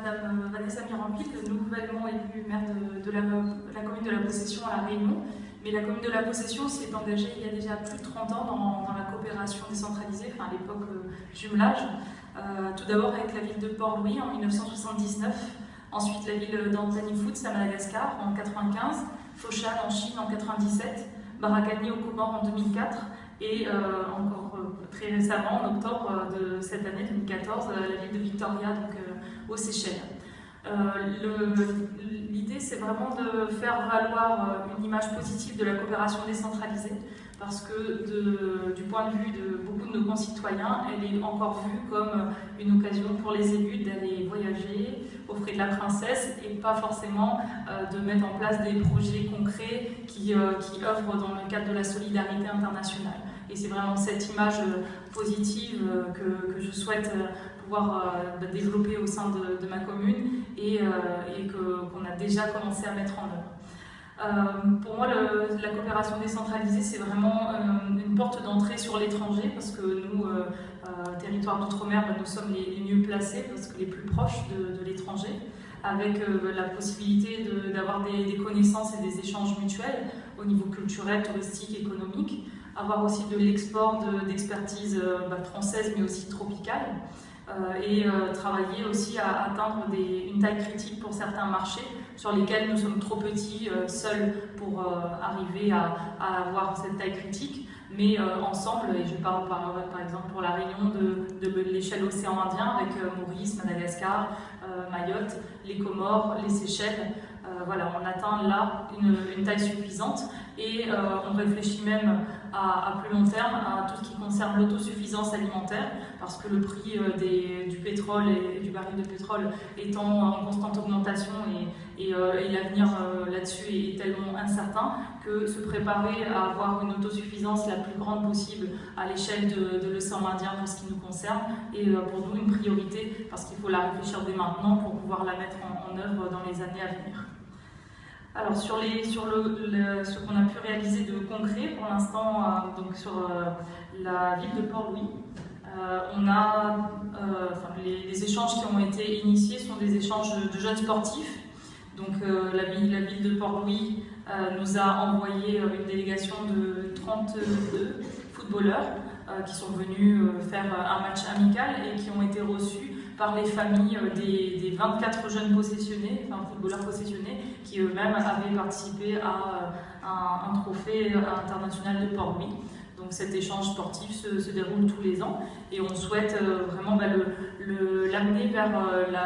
Madame Vanessa Miranville, nouvellement élue maire de la commune de la Possession à La Réunion. Mais la commune de la Possession s'est engagée il y a déjà plus de 30 ans dans la coopération décentralisée, enfin à l'époque jumelage. Tout d'abord avec la ville de Port-Louis en 1979, ensuite la ville d'Antanifout à Madagascar en 1995, Foshan en Chine en 1997, Barakani aux Comores en 2004 et encore très récemment, en octobre de cette année 2014, la ville de Victoria, donc aux Seychelles. L'idée, c'est vraiment de faire valoir une image positive de la coopération décentralisée, parce que du point de vue de beaucoup de nos concitoyens, elle est encore vue comme une occasion pour les élus d'aller voyager aux frais de la princesse et pas forcément de mettre en place des projets concrets qui œuvrent dans le cadre de la solidarité internationale. Et c'est vraiment cette image positive que je souhaite pouvoir développer au sein de ma commune et qu'on a déjà commencé à mettre en œuvre. Pour moi, la coopération décentralisée, c'est vraiment une porte d'entrée sur l'étranger, parce que nous, territoire d'outre-mer, nous sommes les mieux placés, parce que les plus proches de l'étranger, avec la possibilité d'avoir des connaissances et des échanges mutuels au niveau culturel, touristique, économique, avoir aussi de l'export d'expertise française, mais aussi tropicale, et travailler aussi à atteindre une taille critique pour certains marchés sur lesquels nous sommes trop petits, seuls, pour arriver à avoir cette taille critique, mais ensemble, et je parle par exemple pour la Réunion de l'échelle océan Indien avec Maurice, Madagascar, Mayotte, les Comores, les Seychelles. Voilà, on atteint là une taille suffisante et on réfléchit même à plus long terme à tout ce qui concerne l'autosuffisance alimentaire, parce que le prix du pétrole et du baril de pétrole étant en constante augmentation et l'avenir là-dessus est tellement incertain que se préparer à avoir une autosuffisance la plus grande possible à l'échelle de l'océan Indien pour ce qui nous concerne est pour nous une priorité, parce qu'il faut la réfléchir dès maintenant pour pouvoir la mettre en œuvre dans les années à venir. Alors sur ce qu'on a pu réaliser de concret pour l'instant, donc sur la ville de Port-Louis, on a les échanges qui ont été initiés sont des échanges de jeunes sportifs. Donc la ville de Port-Louis nous a envoyé une délégation de 32 footballeurs qui sont venus faire un match amical et qui ont été reçus par les familles des 24 jeunes possessionnés, enfin footballeurs possessionnés, qui eux-mêmes avaient participé à un trophée international de Port-Louis. Donc cet échange sportif se déroule tous les ans et on souhaite vraiment l'amener vers la